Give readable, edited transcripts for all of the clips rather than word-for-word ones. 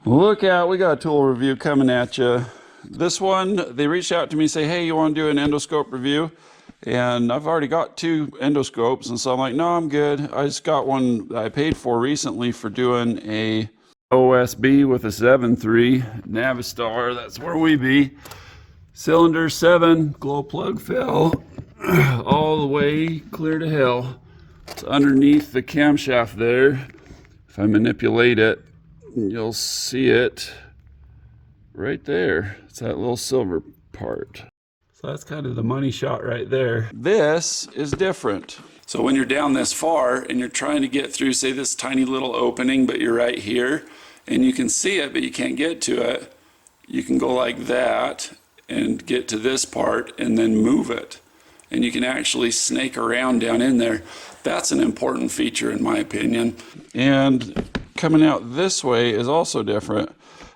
Look out, we got a tool review coming at you. This one, they reached out to me, say, hey, you want to do an endoscope review? And I've already got 2 endoscopes, and so I'm like, no, I'm good. I just got one that I paid for recently for doing a OSB with a 7.3 Navistar. That's where we be. Cylinder 7, glow plug fell all the way clear to hell. It's underneath the camshaft there. If I manipulate it, you'll see it right there. It's that little silver part. So that's kind of the money shot right there. This is different. So when you're down this far and you're trying to get through, say, this tiny little opening, but you're right here and you can see it, but you can't get to it, you can go like that and get to this part and then move it. And you can actually snake around down in there. That's an important feature in my opinion. And coming out this way is also different.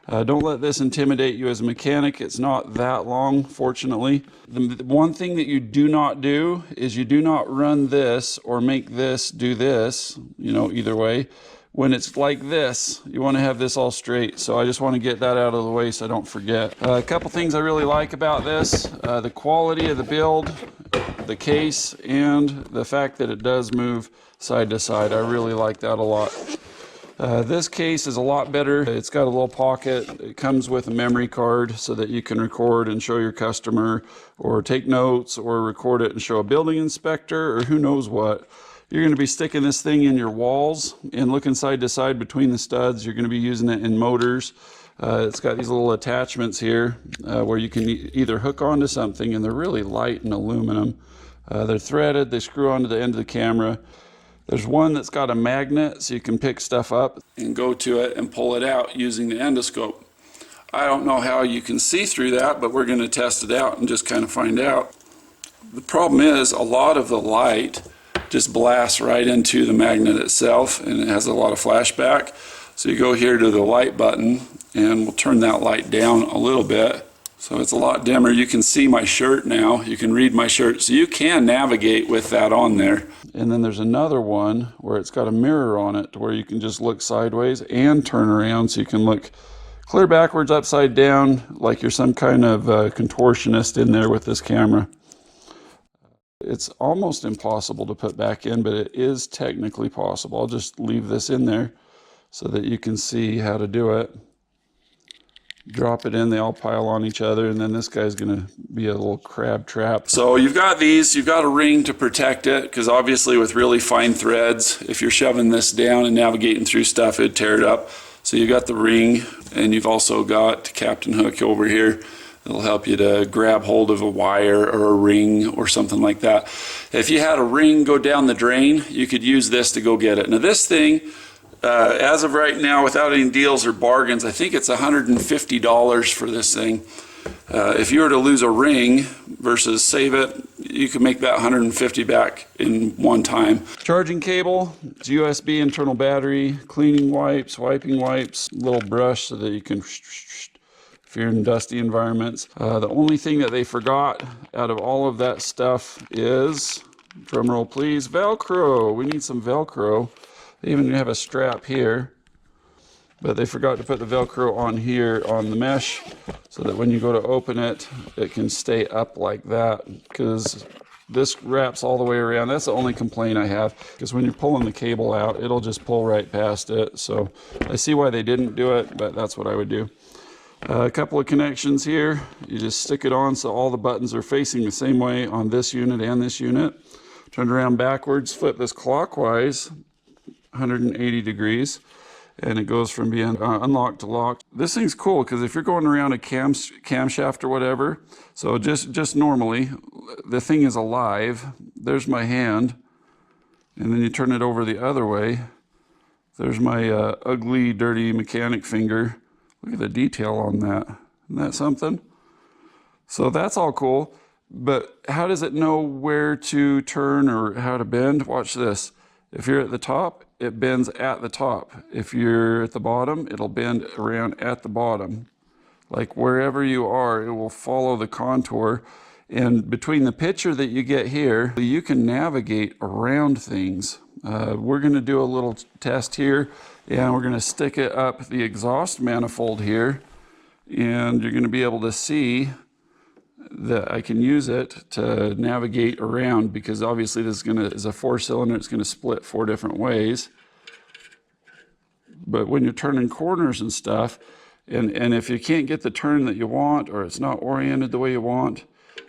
Don't let this intimidate you as a mechanic. It's not that long, fortunately. The one thing that you do not do is you do not run this or make this do this, you know, either way. When it's like this, you want to have this all straight. So I just want to get that out of the way so I don't forget. A couple things I really like about this, the quality of the build, the case, and the fact that it does move side to side. I really like that a lot. This case is a lot better. It's got a little pocket. It comes with a memory card so that you can record and show your customer or take notes or record it and show a building inspector or who knows what. You're going to be sticking this thing in your walls and looking side to side between the studs. You're going to be using it in motors. It's got these little attachments here where you can either hook onto something, and they're really light and aluminum. They're threaded. They screw onto the end of the camera. There's one that's got a magnet so you can pick stuff up and go to it and pull it out using the endoscope. I don't know how you can see through that, but we're going to test it out and just kind of find out. The problem is a lot of the light just blasts right into the magnet itself, and it has a lot of flashback. So you go here to the light button and we'll turn that light down a little bit so it's a lot dimmer. You can see my shirt now. You can read my shirt, so you can navigate with that on there. And then there's another one where it's got a mirror on it to where you can just look sideways and turn around, so you can look clear backwards, upside down, like you're some kind of contortionist in there with this camera. It's almost impossible to put back in, but it is technically possible. I'll just leave this in there so that you can see how to do it. Drop it in, they all pile on each other, and then this guy's gonna be a little crab trap. So you've got these, you've got a ring to protect it, because obviously with really fine threads, if you're shoving this down and navigating through stuff, it'd tear it up. So you've got the ring, and you've also got Captain Hook over here. It'll help you to grab hold of a wire or a ring or something like that. If you had a ring go down the drain, you could use this to go get it. Now this thing, as of right now, without any deals or bargains, I think it's $150 for this thing. If you were to lose a ring versus save it, you could make that $150 back in one time. Charging cable, it's USB internal battery, cleaning wipes, wiping wipes, little brush so that you can if you're in dusty environments. The only thing that they forgot out of all of that stuff is, drum roll please, Velcro. We need some Velcro. They even have a strap here, but they forgot to put the Velcro on here on the mesh so that when you go to open it, it can stay up like that, because this wraps all the way around. That's the only complaint I have, because when you're pulling the cable out, it'll just pull right past it. So I see why they didn't do it, but that's what I would do. A couple of connections here. You just stick it on so all the buttons are facing the same way on this unit and this unit. Turn it around backwards, flip this clockwise 180 degrees, and it goes from being unlocked to locked. This thing's cool because if you're going around a camshaft or whatever, so just normally, the thing is alive. There's my hand, and then you turn it over the other way. There's my ugly, dirty mechanic finger. Look at the detail on that. Isn't that something? So that's all cool, but how does it know where to turn or how to bend? Watch this. If you're at the top, it bends at the top. If you're at the bottom, it'll bend around at the bottom. Like wherever you are, it will follow the contour. And between the picture that you get here, you can navigate around things. We're going to do a little test here, and we're going to stick it up the exhaust manifold here, and you're going to be able to see that I can use it to navigate around, because obviously this is a 4-cylinder. It's going to split 4 different ways. But when you're turning corners and stuff, and if you can't get the turn that you want, or it's not oriented the way you want,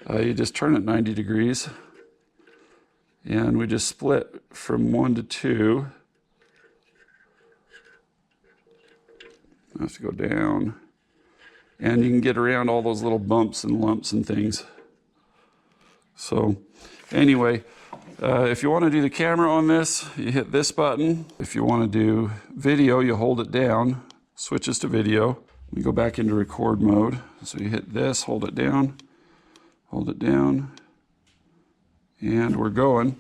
you just turn it 90 degrees. And we just split from 1 to 2. I have to go down. And you can get around all those little bumps and lumps and things. So anyway, if you want to do the camera on this, you hit this button. If you want to do video, you hold it down, switches to video. We go back into record mode. So you hit this, hold it down, and we're going.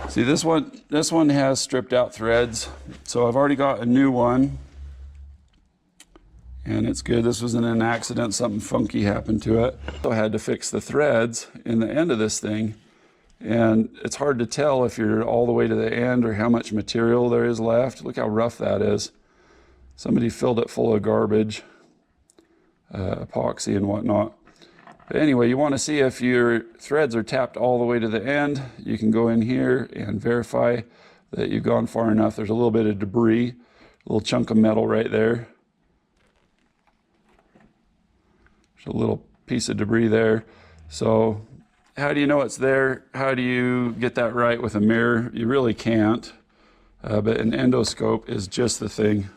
See, this one has stripped out threads. So I've already got a new one, and it's good. This was in an accident, something funky happened to it. So I had to fix the threads in the end of this thing. And it's hard to tell if you're all the way to the end or how much material there is left. Look how rough that is. Somebody filled it full of garbage, epoxy and whatnot. But anyway, you want to see if your threads are tapped all the way to the end. You can go in here and verify that you've gone far enough. There's a little bit of debris, a little chunk of metal right there. There's a little piece of debris there. So how do you know it's there? How do you get that right with a mirror? You really can't. But an endoscope is just the thing.